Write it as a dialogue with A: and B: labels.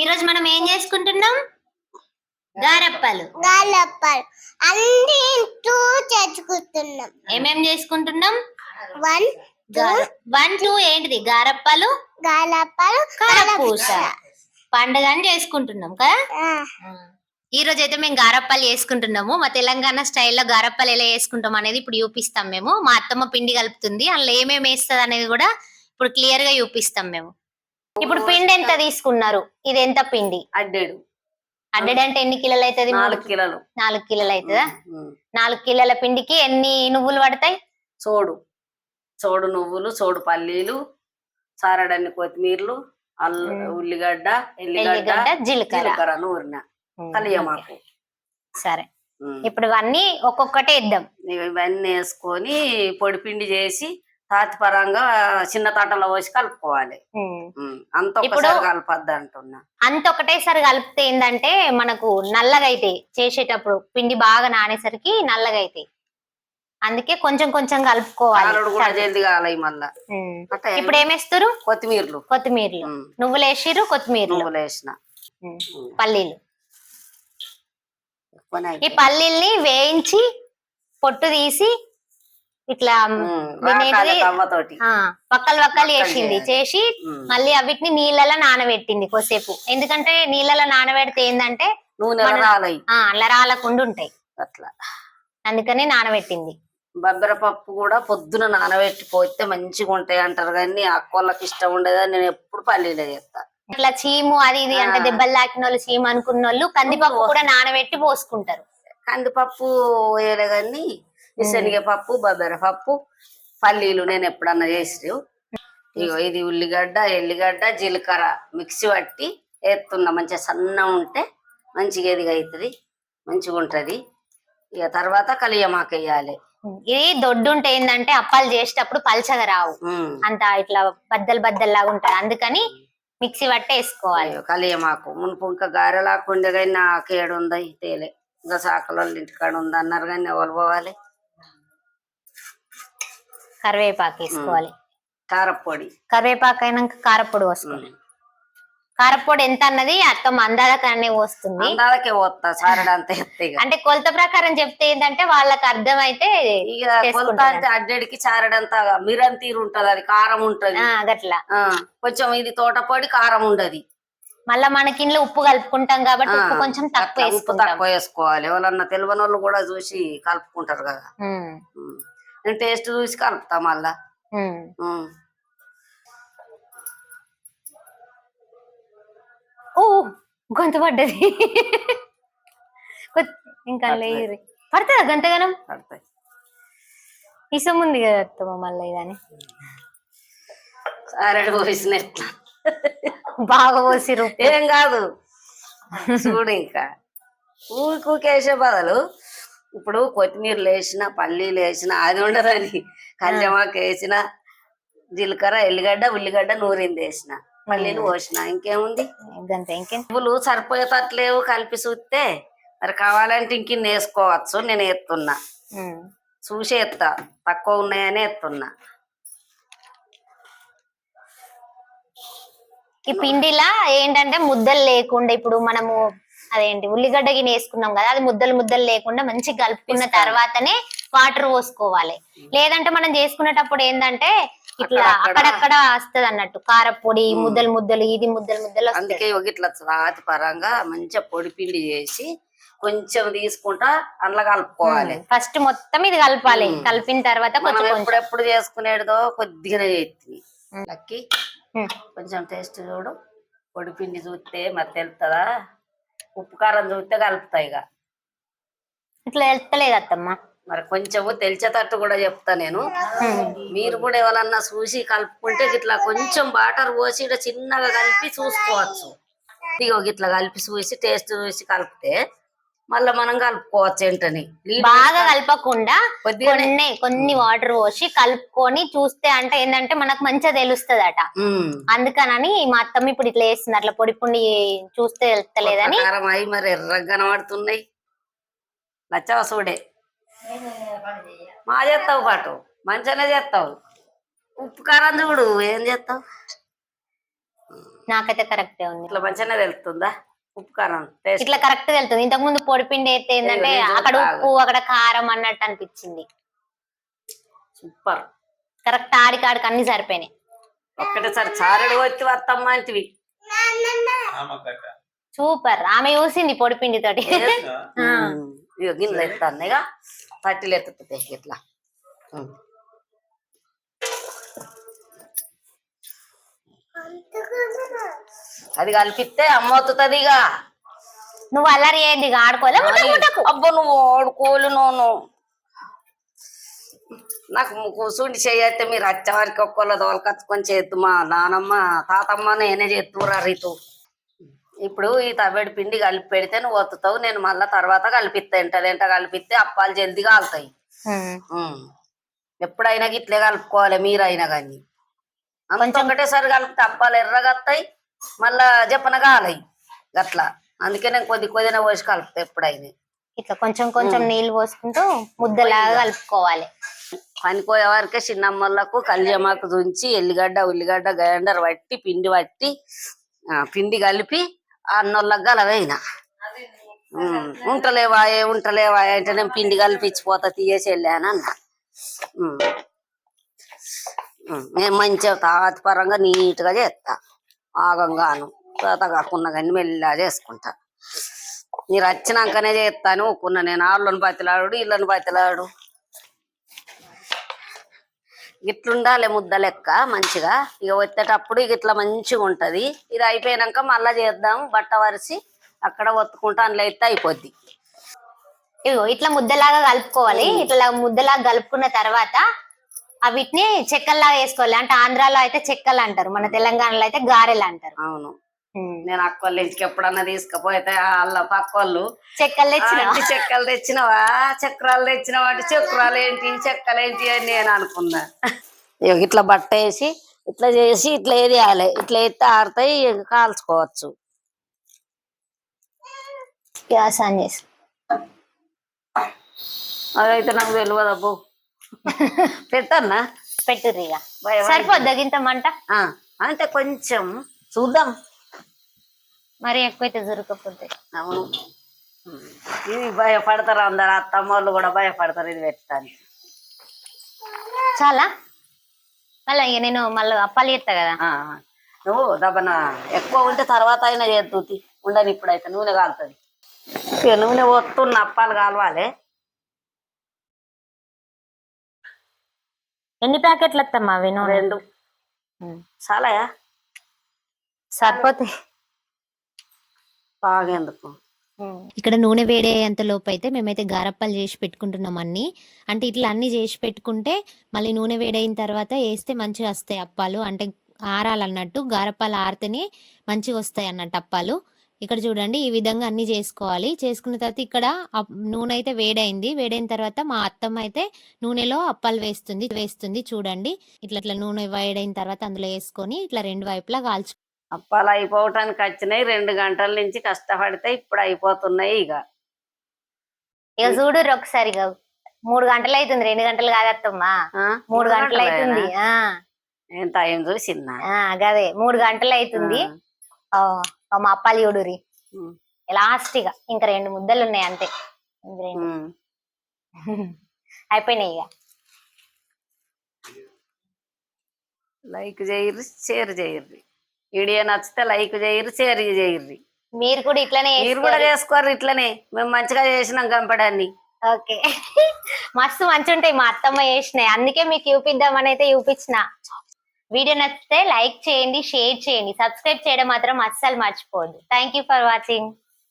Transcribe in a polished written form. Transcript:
A: ఈ రోజు మనం ఏం చేసుకుంటున్నాం? గారప్పలు.
B: అన్ని చేసుకుంటున్నాం.
A: ఏమేం చేసుకుంటున్నాం?
B: 1
A: 2 ఏంటిది? గారప్పలు, కారపూస పండుగ అని చేసుకుంటున్నాం కదా. ఈ రోజు అయితే మేము గారప్పాలు చేసుకుంటున్నాము. మా తెలంగాణ స్టైల్లో గారప్పాలు ఎలా చేసుకుంటాం అనేది ఇప్పుడు చూపిస్తాం మేము. మా అత్తమ్మ పిండి కలుపుతుంది, అందులో ఏమేమి వేస్తుంది అనేది కూడా ఇప్పుడు క్లియర్ గా చూపిస్తాం మేము. ఇప్పుడు పిండి ఎంత తీసుకున్నారు? ఇది ఎంత పిండి?
B: అడ్డేడు.
A: అడ్డెడ్ అంటే ఎన్ని కిలోలు అవుతుంది?
B: 4 కిలోలు.
A: 4 కిలోలు అవుతుందా? 4 కిలోల పిండికి ఎన్ని నువ్వులు పడతాయి?
B: చోడు నువ్వులు, చోడు పల్లీలు, సారడన్ని కొత్తిమీరలు, ఉల్లిగడ్డ, ఎల్లిగడ్డ, జీలకర్ర నూరిన కలియమాకు.
A: సరే, ఇప్పుడు ఇవన్నీ ఒక్కొక్కటే వేద్దాం.
B: ఇవన్నీ వేసుకొని పొడి పిండి చేసి తాతి పరంగా చిన్న తాటలో పోసి కలుపుకోవాలి. అంత కలపద్దు అంటున్నా.
A: అంత ఒకటేసారి కలిపితే ఏంటంటే మనకు నల్లగా అయితే చేసేటప్పుడు పిండి బాగా నానేసరికి నల్లగా అయితే, అందుకే కొంచెం కొంచెం కలుపుకోవాలి.
B: జల్ది కావాలి. మళ్ళా
A: ఇప్పుడు ఏమేస్తారు?
B: కొత్తిమీరలు.
A: నువ్వులు వేసిర్రు, కొత్తిమీరలు
B: వేసిన,
A: పల్లీలు. ఈ పల్లీల్ని వేయించి పొట్టు తీసి ఇట్లా వక్కలు వేసింది, చేసి మళ్ళీ అవిటిని నీళ్ళలో నానబెట్టింది కొద్దిసేపు. ఎందుకంటే నీళ్ళలో నానబెడితే ఏంటంటే అలా రాలకుండా ఉంటాయి అట్లా, అందుకని నానబెట్టింది.
B: బబ్బెరపప్పు కూడా పొద్దున నానబెట్టి పోతే మంచిగా ఉంటాయి అంటారు, కానీ అక్కోళ్ళకి ఇష్టం ఉండదని నేను ఎప్పుడు పల్లీలో చేస్తా.
A: ఇట్లా చీము అది ఇది అంటే దెబ్బలు తాకిన వాళ్ళు, చీము అనుకున్న వాళ్ళు కందిపప్పు కూడా నానబెట్టి పోసుకుంటారు.
B: కందిపప్పు వేయలే కానీ శనగపప్పు, బబ్బెరపప్పు, పల్లీలు నేను ఎప్పుడన్నా చేసి, ఇగో ఇది ఉల్లిగడ్డ, ఎల్లిగడ్డ, జీలకర్ర మిక్సీ పట్టి వేస్తున్నా. మంచిగా సన్నం ఉంటే మంచిగా ఎదిగా అవుతుంది, మంచిగా ఉంటది. ఇక తర్వాత కలియమాకు వేయాలి.
A: ఇది దొడ్డు ఉంటే ఏంటంటే అప్పాలు చేసేటప్పుడు పల్చగా రావు, అంత ఇట్లా బద్దలు లాగా ఉంటాయి, అందుకని మిక్సీ పట్టే వేసుకోవాలి.
B: కలియమాకు మునుపు ఇంకా గారెలాకుండే కానీ నాకు ఏడు ఉందా తేలే, ఇంకా సాకల ఇంటికాడ ఉంది అన్నారు కానీ ఎవరు పోవాలి.
A: కరివేపాకు వేసుకోవాలి,
B: కరివేపాకు
A: అయినాక కారపొడి పోసుకోవాలి. కారపొడి ఎంత అన్నది అత్తమ్మ అందాలకనే పోస్తుంది, అంటే కొలత ప్రకారం చెప్తే ఏంటంటే వాళ్ళకి అర్థమైతే.
B: అడ్డడికి చారడంతా మిరం తీరు ఉంటది, అది కారం ఉంటది
A: గట్లా.
B: కొంచెం ఇది తోటపొడి కారం ఉండదు.
A: మళ్ళా మనకి ఇంట్లో ఉప్పు కలుపుకుంటాం కాబట్టి ఉప్పు కొంచెం తక్కువ
B: వేసుకోవాలి. ఎవరన్నా తెలియని వాళ్ళు కూడా చూసి కలుపుకుంటారు కదా, నేను టేస్ట్ చూసి కలుపుతా మళ్ళా.
A: ఓ గొంతు పడ్డది, ఇంకా లేరు పడుతుందా గంతగానం?
B: పడతాయి.
A: ఇసం ఉంది కదా అత్తమ్మ మళ్ళీ ఇదని
B: సారెడు పోసిన
A: బాగా పోసిరు.
B: ఏం కాదు చూడు, ఇంకా ఊకేసే బదులు ఇప్పుడు కొత్తిమీరలు వేసిన, పల్లీలు వేసిన అది ఉండదని కంజమాకు వేసిన, జీలకర్ర, ఎల్లిగడ్డ, ఉల్లిగడ్డ నూరింది వేసిన, పల్లీలు పోసిన, ఇంకేముంది? పువ్వులు సరిపోయేటట్లేవు కలిపి చూస్తే మరి కావాలంటే ఇంకిన్ని వేసుకోవచ్చు. నేను ఎత్తున్నా, చూసి ఎత్తా, తక్కువ ఉన్నాయని ఎత్తున్నా.
A: ఈ పిండిలా ఏంటంటే ముద్దలు లేకుండా, ఇప్పుడు మనము అదేంటి ఉల్లిగడ్డ గిన్నె వేసుకున్నాం కదా, అది ముద్దలు లేకుండా మంచిగా కలుపుకున్న తర్వాతనే వాటర్ పోసుకోవాలి. లేదంటే మనం చేసుకునేటప్పుడు ఏంటంటే ఇట్లా అక్కడక్కడ వస్తుంది అన్నట్టు కారపొడి ముద్దలు ఇది ముద్దలు.
B: అందుకే ఇట్లా రాతి పరంగా మంచిగా పొడి పిండి చేసి కొంచెం తీసుకుంటా అందులో కలుపుకోవాలి.
A: ఫస్ట్ మొత్తం ఇది కలపాలి, కలిపిన తర్వాత
B: ఎప్పుడెప్పుడు చేసుకునేదో కొద్దిగానే చేస్తుంది. లక్కి కొంచెం టేస్ట్ చూడు, పొడి పిండి చూస్తే మరి తెలుస్తుందా, ఉప్పు కారం చూస్తే కలుపుతా. ఇక
A: ఇట్లా తెలుస్తలేదు అత్తమ్మ,
B: మరి కొంచెము తెలిసేటట్టు కూడా చెప్తా నేను. మీరు కూడా ఎవరన్నా చూసి కలుపుకుంటే ఇట్లా కొంచెం వాటర్ పోసి ఇట్లా చిన్నగా కలిపి చూసుకోవచ్చు. ఇగో ఇట్లా కలిపి చూసి టేస్ట్ చూసి కలిపితే మళ్ళీ మనం కలుపుకోవచ్చు. ఏంటని
A: బాగా కలపకుండా కొన్ని వాటర్ పోసి కలుపుకొని చూస్తే అంటే ఏంటంటే మనకు మంచిగా తెలుస్తుందట. అందుకనని మా అత్తమ్మ ఇప్పుడు ఇట్లా వేస్తుంది, అట్లా పొడి పొడి చూస్తే తెలుస్తలేదని.
B: మరి ఎర్రగా కనబడుతున్నాయి. లచ్చవసూడే మా చేస్తావు పాటు మంచిగానే చేస్తావు. ఉప్పు కారం చూడు ఏం చేస్తావు.
A: నాకైతే కరెక్టే ఉంది.
B: ఇట్లా మంచిగానే తెలుస్తుందా ఉప్పు కారం టేస్ట్?
A: ఇట్లా కరెక్ట్ వెళ్తుంది. ఇంతకు ముందు పొడిపిండి అయితే ఏంటంటే
B: నేను
A: అక్కడ
B: బాగా.
A: ఉప్పు అక్కడ కారం అన్నట్టు అనిపించింది.
B: సూపర్.
A: కరెక్ట్ ఆడికాడికి అన్ని సరిపోయినాయి.
B: ఒక్కటేసారి చారుడు వచ్చి వత్తమ్మ అంటివి.
A: సూపర్. ఆమె చూసింది పొడిపిండి తోటి.
B: ఇక గిన్నెలు ఎత్తాను ఇక పట్టీలు ఎత్తుతుంది ఇట్లా. అది కలిపిస్తే అమ్మవుతుంది ఇక.
A: నువ్వు అల్లరి ఏంది ఆడుకోలే?
B: అబ్బా నువ్వు ఆడుకోలు నోను. నాకు కూర్చుండి చేయతే మీరు వచ్చేవారికి ఒక్కళ్ళు దోలకచ్చుకొని చేద్దు. మా నానమ్మ తాతమ్మ నేనే చేస్తురా రీతు. ఇప్పుడు ఈ తవ్వేడి పిండి కలిపి పెడితే నువ్వు వత్తుతావు, నేను మళ్ళా తర్వాత కలిపిస్తా. ఎంట కలిపిస్తే అప్పాలు జల్దిగా కాలుతాయి. ఎప్పుడైనా ఇట్లే కలుపుకోవాలి మీరైనా కానీ. అంత ఒకటేసారి కలిపితే అప్పాలు ఎర్రగా వస్తాయి, మళ్ళా చెప్పన కాలయి అట్లా. అందుకే నేను కొద్దిగా పోసి కలుపుతా ఎప్పుడైనా.
A: ఇట్లా కొంచెం కొంచెం నీళ్లు పోసుకుంటూ ముద్దలాగా కలుపుకోవాలి.
B: పనిపోయే వారికే చిన్నమ్మలకు కళ్యామాకు దుంచి ఎల్లిగడ్డ ఉల్లిగడ్డ గ్రైండర్ పట్టి పిండి కలిపి అన్నోళ్ళకి గలవేయినా. ఉంటలేవా అంటే నేను పిండి కలిపిచ్చిపోతా తీయేసి వెళ్ళాను అన్న. నేను మంచిగా తాతిపరంగా నీట్గా చేస్తా. ఆగంగాను తాత కాకుండా కానీ మెల్లా చేసుకుంటా. మీరు వచ్చినాకనే చేస్తాను ఊకున్నా. నేను ఆళ్ళని బతిలాడు ఇళ్ళని బతిలాడు. ఇట్లుండాలి ముద్ద లెక్క మంచిగా. ఇక వచ్చేటప్పుడు ఇక ఇట్లా మంచిగా ఉంటది. ఇది అయిపోయినాక మళ్ళా చేద్దాం. బట్ట వరిసి అక్కడ ఒత్తుకుంటా అందులో అయితే అయిపోద్ది.
A: ఇగో ఇట్లా ముద్దలాగా కలుపుకోవాలి. ఇట్లా ముద్దలాగా కలుపుకున్న తర్వాత వీటిని చెక్కల్లాగా వేసుకోవాలి. అంటే ఆంధ్రాలో అయితే చెక్కలు అంటారు, మన తెలంగాణలో అయితే గారెలు అంటారు.
B: అవును. నేను అక్కోళ్ళ ఇంటికి ఎప్పుడన్నా తీసుకపోతే వాళ్ళ పక్కోళ్ళు
A: చెక్కలు
B: తెచ్చినవా చక్రాలు తెచ్చినవా అంటే చక్రాలు ఏంటి చెక్కలు ఏంటి అని నేను అనుకున్నా. ఇట్లా బట్ట వేసి ఇట్లా చేసి ఇట్లా వేయాలి. ఇట్లా వేస్తే ఆరుతాయి, కాల్చుకోవచ్చు.
A: గ్యాస్ ఆన్ చేసి
B: అదైతే నాకు తెలియదు అబ్బు. పెట్టన్నా
A: పెట్టుర్రు ఇక సరిపోద్ది ఇంత మంట.
B: అంటే కొంచెం చూద్దాం,
A: మరి ఎక్కువైతే దొరకపోతే.
B: అవును. ఇది భయపడతారు అందరు, అత్తమ్మ వాళ్ళు కూడా భయపడతారు ఇది పెట్టడానికి.
A: చాలా మళ్ళీ ఇక నేను మళ్ళీ అప్పాలు చేస్తా కదా.
B: నువ్వు దబ్బన ఎక్కువ ఉంటే తర్వాత అయినా చేద్దు ఉండని. ఇప్పుడైతే నూనె కాలుతుంది. ఇక నూనె పోతున్న అప్పాలు కాలవాలి.
A: ఎన్ని ప్యాకెట్లు వస్తామ్మా అవి?
B: 2 చాలాయా?
A: సరిపోతాయి.
B: బాగేందుకు.
A: ఇక్కడ నూనె వేడేంత లోపు అయితే మేమైతే గారప్పాలు చేసి పెట్టుకుంటున్నాం అన్ని. అంటే ఇట్లా అన్ని చేసి పెట్టుకుంటే మళ్ళీ నూనె వేడైన తర్వాత వేస్తే మంచిగా వస్తాయి అప్పాలు. అంటే ఆరాలన్నట్టు, గారప్పాలు ఆరితేనే మంచిగా వస్తాయి అన్నట్టు అప్పాలు. ఇక్కడ చూడండి ఈ విధంగా అన్ని చేసుకోవాలి. చేసుకున్న తర్వాత ఇక్కడ నూనె అయితే వేడైంది. వేడైన తర్వాత మా అత్తమ్మ అయితే నూనెలో అప్పాలు వేస్తుంది చూడండి. ఇట్లా నూనె వేడైన తర్వాత అందులో వేసుకొని ఇట్లా 2 వైపులా కాల్చు.
B: అప్పాలు అయిపోవటానికి వచ్చినాయి. 2 గంటల నుంచి కష్టపడితే ఇప్పుడు అయిపోతున్నాయి.
A: ఇక చూడు ఒకసారి 3 గంటలు అవుతుంది. 2 గంటలు కాదత్తమ్మా, 3 గంటలు అవుతుంది.
B: నేను టైం చూసిన్నా
A: గదే 3 గంటలు అవుతుంది. మా అప్పాలు చూడురి లాస్ట్ గా ఇంకా 2 ముద్దలు ఉన్నాయి అంతే. అయిపోయినాయి. ఇక
B: లైక్ చేయర్రి, షేర్ చేయర్రి. వీడియో నచ్చితే లైక్ చేయర్రి, షేర్ చేయర్రి.
A: మీరు కూడా ఇట్లనే
B: చేసుకోరు. ఇట్లనే మేము మంచిగా చేసినాం గంపడాన్ని.
A: ఓకే. మస్తు మంచి ఉంటాయి మా అత్తమ్మ చేసినాయి, అందుకే మీకు చూపిద్దామని అయితే చూపించిన. వీడియో నచ్చితే లైక్ చేయండి, షేర్ చేయండి, సబ్స్క్రైబ్ చేయడం మాత్రం అస్సలు మర్చిపోవద్దు. Thank you for watching.